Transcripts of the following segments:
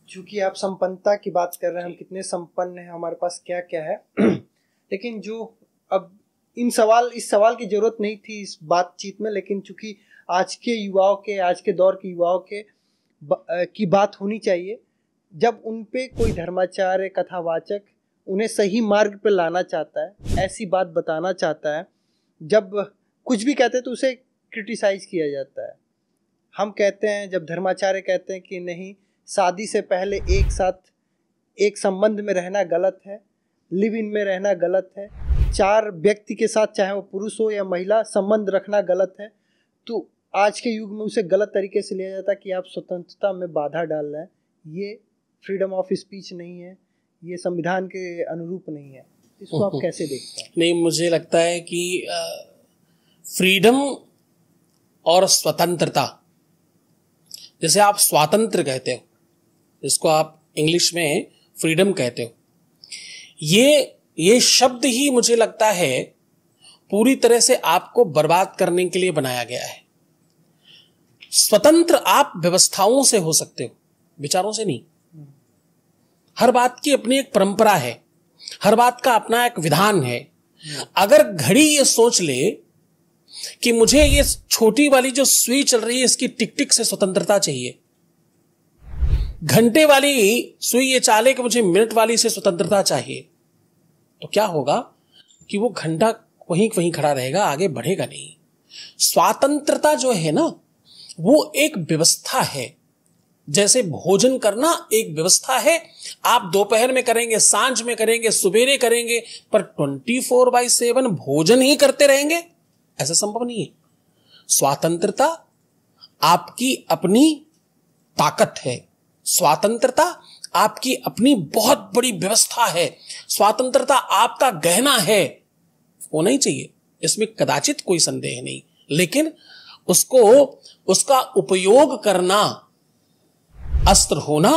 चूंकि आप संपन्नता की बात कर रहे हैं, हम कितने संपन्न हैं, हमारे पास क्या क्या है लेकिन जो अब इस सवाल की जरूरत नहीं थी इस बातचीत में, लेकिन चूंकि आज के दौर के युवाओं की बात होनी चाहिए। जब उन पे कोई धर्माचार्य, कथावाचक उन्हें सही मार्ग पे लाना चाहता है, ऐसी बात बताना चाहता है, जब कुछ भी कहते हैं तो उसे क्रिटिसाइज किया जाता है। हम कहते हैं, जब धर्माचार्य कहते हैं कि नहीं, शादी से पहले एक साथ एक संबंध में रहना गलत है, लिव इन में रहना गलत है, 4 व्यक्ति के साथ चाहे वो पुरुष हो या महिला संबंध रखना गलत है, तो आज के युग में उसे गलत तरीके से लिया जाता है कि आप स्वतंत्रता में बाधा डाल रहे हैं। ये फ्रीडम ऑफ स्पीच नहीं है, ये संविधान के अनुरूप नहीं है। इसको आप कैसे देखते हैं? नहीं, मुझे लगता है कि फ्रीडम और स्वतंत्रता, जैसे आप स्वातंत्र कहते हो, जिसको आप इंग्लिश में फ्रीडम कहते हो, ये शब्द ही मुझे लगता है पूरी तरह से आपको बर्बाद करने के लिए बनाया गया है। स्वतंत्र आप व्यवस्थाओं से हो सकते हो, विचारों से नहीं। हर बात की अपनी एक परंपरा है, हर बात का अपना एक विधान है। अगर घड़ी ये सोच ले कि मुझे ये छोटी वाली जो सुई चल रही है इसकी टिक टिक से स्वतंत्रता चाहिए, घंटे वाली सुई ये चाले कि मुझे मिनट वाली से स्वतंत्रता चाहिए, तो क्या होगा कि वो घंटा वहीं वहीं खड़ा रहेगा, आगे बढ़ेगा नहीं। स्वतंत्रता जो है ना, वो एक व्यवस्था है। जैसे भोजन करना एक व्यवस्था है, आप दोपहर में करेंगे, सांझ में करेंगे, सुबेरे करेंगे, पर 24/7 भोजन ही करते रहेंगे, ऐसा संभव नहीं है। स्वतंत्रता आपकी अपनी ताकत है, स्वतंत्रता आपकी अपनी बहुत बड़ी व्यवस्था है, स्वतंत्रता आपका गहना है, होना ही चाहिए, इसमें कदाचित कोई संदेह नहीं। लेकिन उसका उपयोग करना, अस्त्र होना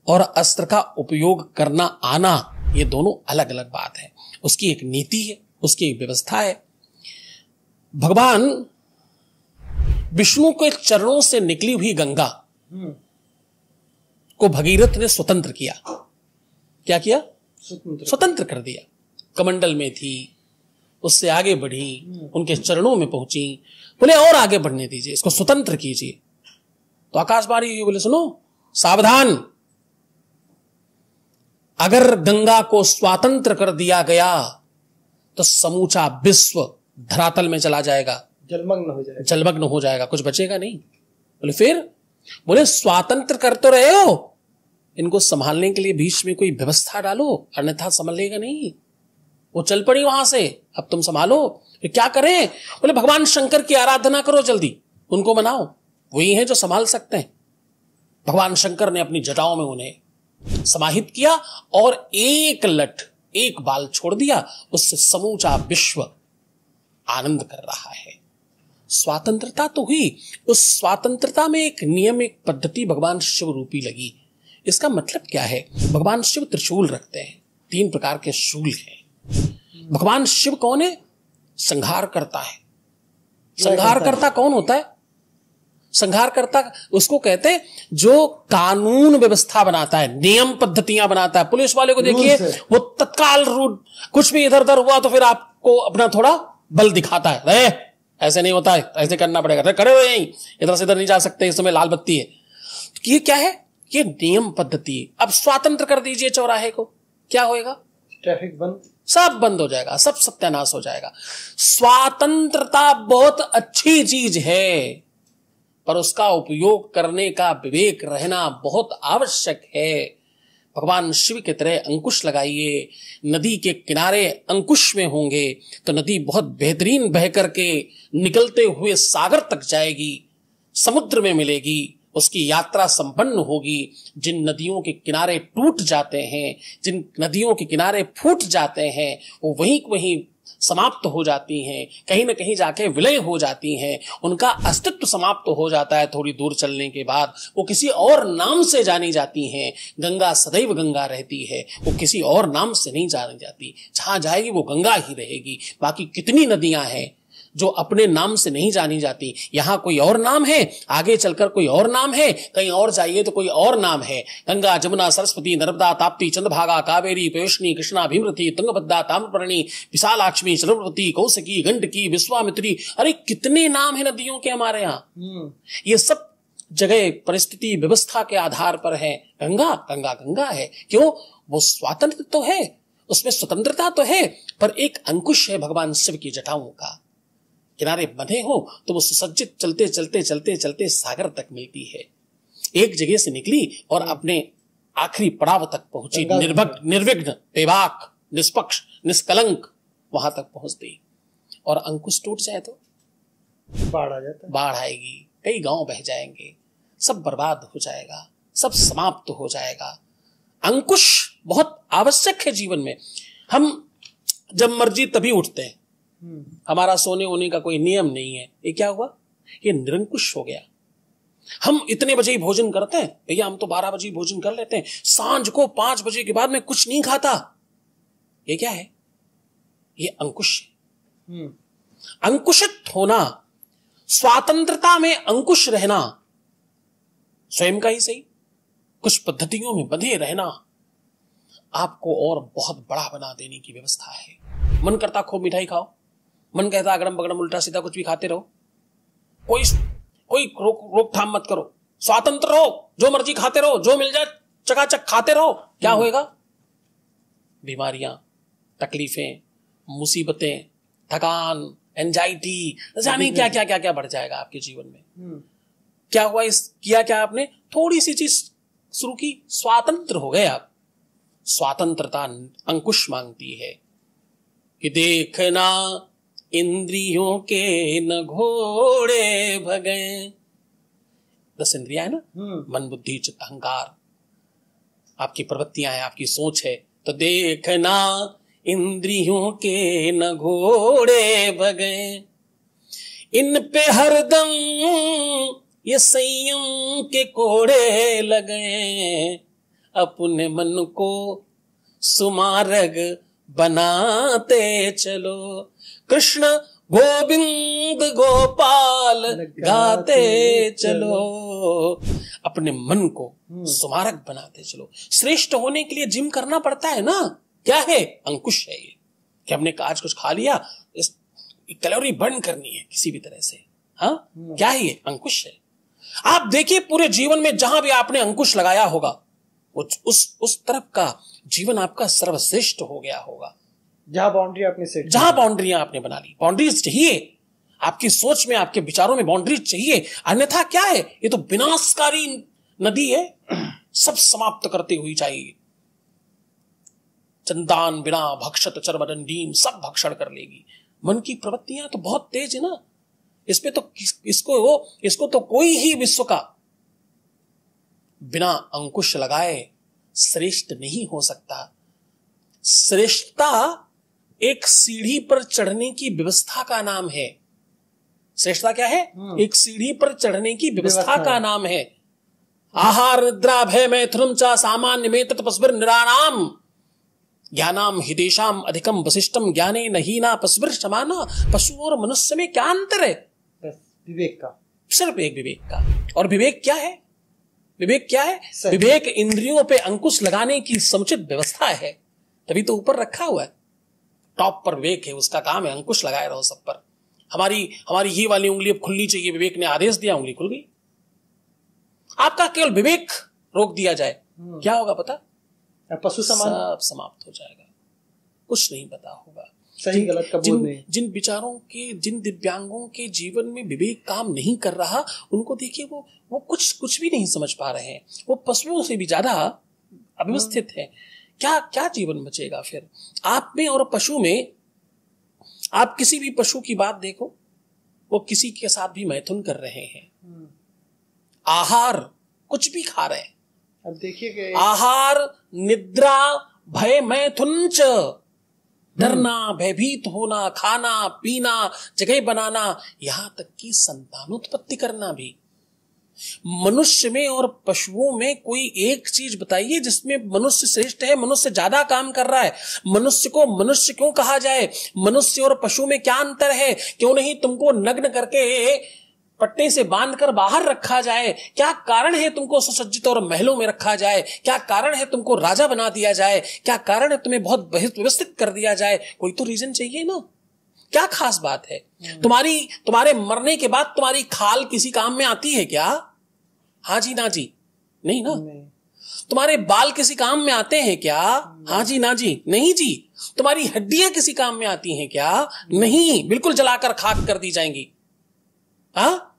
और अस्त्र का उपयोग करना आना, ये दोनों अलग अलग बात है। उसकी एक नीति है, उसकी एक व्यवस्था है। भगवान विष्णु के चरणों से निकली हुई गंगा को भगीरथ ने स्वतंत्र किया। क्या किया? स्वतंत्र कर दिया। कमंडल में थी, उससे आगे बढ़ी, उनके चरणों में पहुंची, बोले और आगे बढ़ने दीजिए, इसको स्वतंत्र कीजिए। तो आकाशवाणी हुई, बोले सुनो सावधान, अगर गंगा को स्वतंत्र कर दिया गया तो समूचा विश्व धरातल में चला जाएगा, जलमग्न हो जाएगा, कुछ बचेगा नहीं। बोले फिर? बोले स्वतंत्र कर तो रहे हो, इनको संभालने के लिए बीच में कोई व्यवस्था डालो, अन्यथा संभलेगा नहीं। वो चल पड़ी वहां से, अब तुम संभालो। तो क्या करें? बोले भगवान शंकर की आराधना करो, जल्दी उनको मनाओ, वही है जो संभाल सकते हैं। भगवान शंकर ने अपनी जटाओं में उन्हें समाहित किया और एक बाल छोड़ दिया, उससे समूचा विश्व आनंद कर रहा है। स्वतंत्रता तो हुई, उस स्वतंत्रता में एक नियम, एक पद्धति भगवान शिव रूपी लगी। इसका मतलब क्या है? भगवान शिव त्रिशूल रखते हैं, 3 प्रकार के शूल हैं। भगवान शिव कौन है? संहार करता है। संहार करता कौन होता है? संहार करता उसको कहते हैं जो कानून व्यवस्था बनाता है, नियम पद्धतियां बनाता है। पुलिस वाले को देखिए, वो तत्काल रूट, कुछ भी इधर उधर हुआ तो फिर आपको अपना थोड़ा बल दिखाता है, ऐसे नहीं होता है, ऐसे करना पड़ेगा, खड़े हो यहीं, इधर से इधर नहीं जा सकते, इस समय लाल बत्ती है। तो ये क्या है? ये नियम पद्धति। अब स्वतंत्र कर दीजिए चौराहे को, क्या होएगा? ट्रैफिक बंद, सब बंद हो जाएगा, सब सत्यानाश हो जाएगा। स्वतंत्रता बहुत अच्छी चीज है, पर उसका उपयोग करने का विवेक रहना बहुत आवश्यक है। भगवान शिव की तरह अंकुश लगाइए, नदी के किनारे अंकुश में होंगे तो नदी बहुत बेहतरीन बह करके निकलते हुए सागर तक जाएगी, समुद्र में मिलेगी, उसकी यात्रा संपन्न होगी। जिन नदियों के किनारे टूट जाते हैं, जिन नदियों के किनारे फूट जाते हैं, वो वहीं समाप्त हो जाती हैं, कहीं न कहीं जाके विलय हो जाती हैं, उनका अस्तित्व समाप्त हो जाता है। थोड़ी दूर चलने के बाद वो किसी और नाम से जानी जाती हैं। गंगा सदैव गंगा रहती है, वो किसी और नाम से नहीं जानी जाती। जहां जाएगी वो गंगा ही रहेगी। बाकी कितनी नदियां हैं जो अपने नाम से नहीं जानी जाती। यहां कोई और नाम है, आगे चलकर कोई और नाम है, कहीं और जाइए तो कोई और नाम है। गंगा, जमुना, सरस्वती, नर्मदा, ताप्ती, चंद्रभागा, कावेरी, पयोष्णी, कृष्णा, भीमरथी, तुंगभद्रा, ताम्रपर्णी, विशालाक्ष्मी, सरस्वती, कौशिकी, गंडकी, विश्वामित्री। अरे कितने नाम है नदियों के हमारे यहाँ। ये सब जगह परिस्थिति व्यवस्था के आधार पर है। गंगा गंगा गंगा है, क्यों? वो स्वातंत्र तो है, उसमें स्वतंत्रता तो है, पर एक अंकुश है भगवान शिव की जटाओं का। किनारे बंधे हो तो वो सुसज्जित चलते चलते चलते चलते सागर तक मिलती है। एक जगह से निकली और अपने आखिरी पड़ाव तक पहुंची, निर्विघ्न, बेबाक, निष्पक्ष, निष्कलंक वहां तक पहुंच गई। और अंकुश टूट जाए तो बाढ़ आ जाता है, बाढ़ आएगी, कई गांव बह जाएंगे, सब बर्बाद हो जाएगा, सब समाप्त हो जाएगा। अंकुश बहुत आवश्यक है जीवन में। हम जब मर्जी तभी उठते हैं, हमारा सोने होने का कोई नियम नहीं है। ये क्या हुआ? ये निरंकुश हो गया। हम इतने बजे ही भोजन करते हैं, भैया हम तो 12 बजे ही भोजन कर लेते हैं, सांझ को 5 बजे के बाद में कुछ नहीं खाता। ये क्या है? ये अंकुश है। अंकुशित होना, स्वतंत्रता में अंकुश रहना, स्वयं का ही सही, कुछ पद्धतियों में बंधे रहना आपको और बहुत बड़ा बना देने की व्यवस्था है। मन करता खूब मिठाई खाओ, मन कहता अगड़म बगड़म उल्टा सीधा कुछ भी खाते रहो, कोई रोकथाम मत करो, स्वतंत्र रहो, जो मर्जी खाते रहो, जो मिल जाए चकाचक खाते रहो। क्या होएगा? बीमारियां, तकलीफें, मुसीबतें, थकान, एंजाइटी, जाने क्या क्या क्या क्या बढ़ जाएगा आपके जीवन में। क्या हुआ? किया क्या आपने? थोड़ी सी चीज शुरू की, स्वातंत्र हो गए आप। स्वातंत्रता अंकुश मांगती है कि देखना इंद्रियों के न घोड़े भगे। 10 इंद्रियां है ना, मन, बुद्धि, चित्त, अहंकार, आपकी प्रवृत्तियां हैं, आपकी सोच है। तो देखना इंद्रियों के न घोड़े भगे, इन पे हरदम ये संयम के कोड़े लगे, अपने मन को सुमार्ग बनाते चलो, कृष्ण गोविंद गोपाल गाते चलो, अपने मन को सुमार्ग बनाते चलो। श्रेष्ठ होने के लिए जिम करना पड़ता है ना। क्या है? अंकुश है ये, कि हमने आज कुछ खा लिया, इस कैलोरी बर्न करनी है किसी भी तरह से। हाँ, क्या है ये? अंकुश है। आप देखिए पूरे जीवन में जहां भी आपने अंकुश लगाया होगा, उस तरफ का जीवन आपका सर्वश्रेष्ठ हो गया होगा। जहां बाउंड्री आपने सेट, जहां बाउंड्रियां आपने बना ली। बाउंड्रीज चाहिए आपकी सोच में, आपके विचारों में बाउंड्रीज चाहिए, अन्यथा क्या है? ये तो विनाशकारी नदी है, सब समाप्त करते हुई चाहिए। चंदान बिना भक्षत चर्मदंडीम, सब भक्षण कर लेगी। मन की प्रवृत्तियां तो बहुत तेज है ना, इसको तो कोई ही विश्व का बिना अंकुश लगाए श्रेष्ठ नहीं हो सकता। श्रेष्ठता एक सीढ़ी पर चढ़ने की व्यवस्था का नाम है। श्रेष्ठता क्या है? एक सीढ़ी पर चढ़ने की व्यवस्था का नाम है। आहार निद्रा भय मैथुनम च सामान्य में तपस्विर निरानाम ज्ञानाम हिदेशाम अधिकम वशिष्ठम ज्ञाने नहीना पस्विर समाना। पशु और मनुष्य में क्या अंतर है? विवेक का, सिर्फ एक विवेक का। और विवेक क्या है? विवेक क्या है? विवेक इंद्रियों पे अंकुश लगाने की समुचित व्यवस्था है, तभी तो ऊपर रखा हुआ है। टॉप पर विवेक है, उसका काम है अंकुश लगाए रहो सब पर। हमारी ये वाली उंगली अब खुलनी चाहिए, विवेक ने आदेश दिया, उंगली खुल गई। आपका केवल विवेक रोक दिया जाए, क्या होगा पता? पशु समान सब समाप्त हो जाएगा, कुछ नहीं पता होगा। सही गलत का बोध नहीं। जिन विचारों के, जिन दिव्यांगों के जीवन में विवेक काम नहीं कर रहा, उनको देखिए वो कुछ भी नहीं समझ पा रहे हैं। वो पशुओं से भी ज्यादा अव्यवस्थित है। क्या जीवन बचेगा फिर आप में और पशु में? आप किसी भी पशु की बात देखो, वो किसी के साथ भी मैथुन कर रहे हैं। आहार कुछ भी खा रहे हैं। अब देखिए आहार, निद्रा, भय मैथुन च, डरना, भयभीत होना, खाना पीना, जगह बनाना, यहां तक कि संतानोत्पत्ति करना भी। मनुष्य में और पशुओं में कोई एक चीज बताइए जिसमें मनुष्य श्रेष्ठ है, मनुष्य ज्यादा काम कर रहा है। मनुष्य को मनुष्य क्यों कहा जाए? मनुष्य और पशु में क्या अंतर है? क्यों नहीं तुमको नग्न करके पट्टे से बांधकर बाहर रखा जाए? क्या कारण है तुमको सुसज्जित और महलों में रखा जाए? क्या कारण है तुमको राजा बना दिया जाए? क्या कारण है तुम्हें बहुत व्यवस्थित कर दिया जाए? कोई तो रीजन चाहिए ना। क्या खास बात है? तुम्हारे मरने के बाद तुम्हारी खाल किसी काम में आती है क्या? हाँ जी ना जी? नहीं ना। तुम्हारे बाल किसी काम में आते हैं क्या? हाँ जी ना जी? नहीं जी। तुम्हारी हड्डियां किसी काम में आती हैं क्या? नहीं, बिल्कुल जलाकर खाक कर दी जाएंगी। हाँ,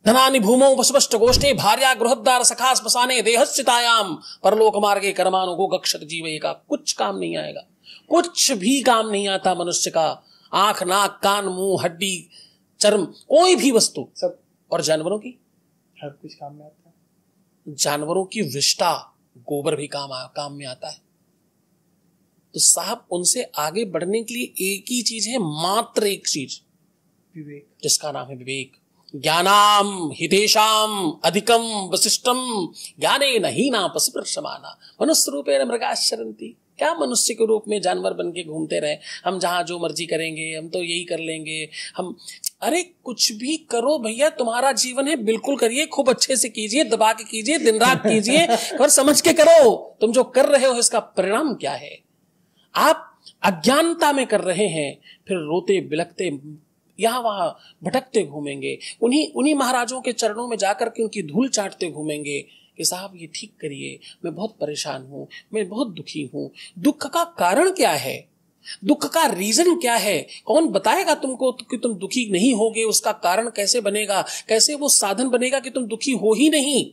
धनानि भूमौ वसुवष्ट गोष्ठे भार्या गृहद्वार सखा स्मशाने देहस्थितायाम परलोक मार्गे कर्मानुगो गक्षत जीवे का कुछ काम नहीं आएगा। कुछ भी काम नहीं आता मनुष्य का। आंख, नाक, कान, मुंह, हड्डी, चर्म, कोई भी वस्तु सब। और जानवरों की हर कुछ काम में आता है। जानवरों की विष्ठा, गोबर भी काम में आता है। तो साहब उनसे आगे बढ़ने के लिए एक ही चीज है, मात्र एक चीज, विवेक, जिसका नाम है विवेक। ज्ञानाम हितेशाम अधिकम वशिष्टम ज्ञानेन हीना पशुप्रशमाना मनुष्य रूपेण मृगाश्चरन्ति। क्या मनुष्य के रूप में जानवर बन के घूमते रहे? हम जहां जो मर्जी करेंगे, हम तो यही कर लेंगे। हम अरे कुछ भी करो भैया, तुम्हारा जीवन है, बिल्कुल करिए, खूब अच्छे से कीजिए, दबा के कीजिए, दिन रात कीजिए, और समझ के करो। तुम जो कर रहे हो इसका परिणाम क्या है? आप अज्ञानता में कर रहे हैं, फिर रोते बिलखते यहां वहां भटकते घूमेंगे, उन्हीं महाराजों के चरणों में जाकर के उनकी धूल चाटते घूमेंगे कि साहब ये ठीक करिए, मैं बहुत परेशान हूं, मैं बहुत दुखी हूं। दुख का कारण क्या है? दुख का रीजन क्या है? कौन बताएगा तुमको कि तुम दुखी नहीं होगे? उसका कारण कैसे बनेगा? कैसे वो साधन बनेगा कि तुम दुखी हो ही नहीं?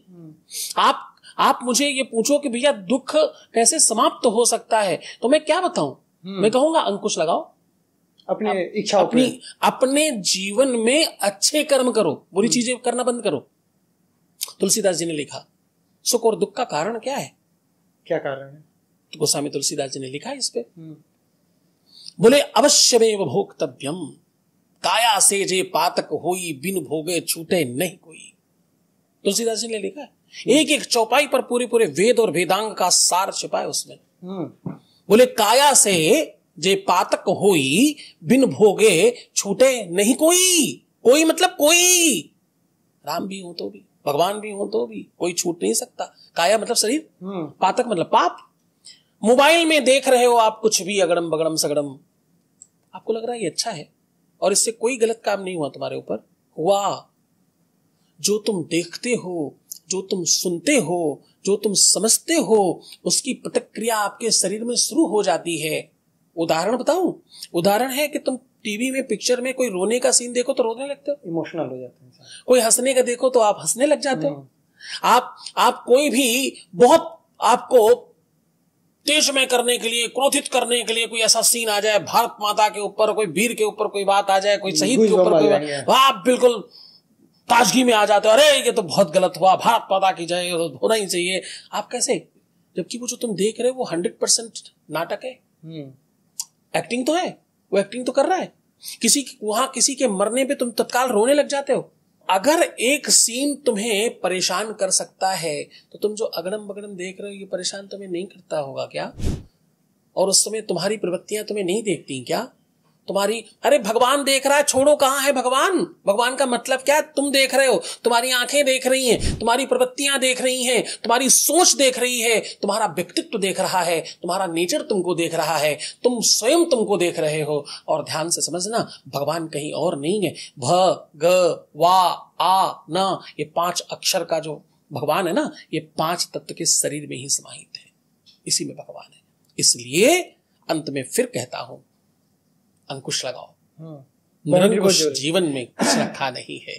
आप मुझे ये पूछो कि भैया दुख कैसे समाप्त हो सकता है, तो मैं क्या बताऊं? मैं कहूंगा अंकुश लगाओ, अपनी इच्छा, अपने जीवन में अच्छे कर्म करो, बुरी चीजें करना बंद करो। तुलसीदास जी ने लिखा, सुख और दुख का कारण क्या है? क्या कारण है? तो गोस्वामी तुलसीदास जी ने लिखा इस पे, बोले अवश्यमेव भोक्तव्यम काया से जे पातक होई बिन भोगे छूटे नहीं कोई। तुलसीदास जी ने लिखा है, एक एक चौपाई पर पूरे पूरे वेद और वेदांग का सार छिपा है उसमें। बोले काया से जे पातक होई बिन भोगे छूटे नहीं कोई। कोई मतलब कोई, राम भी हो तो भी, भगवान भी हो तो भी कोई छूट नहीं सकता। काया मतलब शरीर, पातक मतलब पाप। मोबाइल में देख रहे हो आप कुछ भी अगड़म बगड़म सगड़म, आपको लग रहा है ये अच्छा है और इससे कोई गलत काम नहीं हुआ तुम्हारे ऊपर, हुआ। जो तुम देखते हो, जो तुम सुनते हो, जो तुम समझते हो, उसकी प्रतिक्रिया आपके शरीर में शुरू हो जाती है। उदाहरण बताऊं? उदाहरण है कि तुम टीवी में पिक्चर में कोई रोने का सीन देखो तो रोने लगते हो, इमोशनल हो जाते हैं। कोई हंसने का देखो तो आप हंसने लग जाते हो। आप कोई भी बहुत आपको तेज में करने के लिए, क्रोधित करने के लिए कोई ऐसा सीन आ जाए, भारत माता के ऊपर, कोई वीर के ऊपर कोई बात आ जाए, कोई शहीद के ऊपर कोई बात, आप बिल्कुल ताजगी में आ जाते हो, अरे ये तो बहुत गलत हुआ, भारत माता की जय, होना ही चाहिए। आप कैसे? जबकि वो जो तुम देख रहे हो वो 100% नाटक है, एक्टिंग तो है, वो एक्टिंग तो कर रहा है। किसी के मरने पे तुम तत्काल रोने लग जाते हो। अगर एक सीन तुम्हें परेशान कर सकता है तो तुम जो अगड़म बगड़म देख रहे हो ये परेशान तुम्हें नहीं करता होगा क्या? और उस समय तुम्हारी प्रवृत्तियां तुम्हें नहीं देखती क्या? तुम्हारी, अरे भगवान देख रहा है, छोड़ो, कहां है भगवान? भगवान का मतलब क्या? तुम देख रहे हो, तुम्हारी आंखें देख रही हैं, तुम्हारी प्रवृत्तियां देख रही हैं, तुम्हारी सोच देख रही है, तुम्हारा व्यक्तित्व देख रहा है, तुम्हारा नेचर तुमको देख रहा है, तुम स्वयं तुमको देख रहे हो। और ध्यान से समझना, भगवान कहीं और नहीं है। भ ग वा आ न, ये 5 अक्षर का जो भगवान है ना, ये 5 तत्व के शरीर में ही समाहित है, इसी में भगवान है। इसलिए अंत में फिर कहता हूं, अंकुश लगाओ, निरंकुश जीवन में कुछ रखा नहीं है।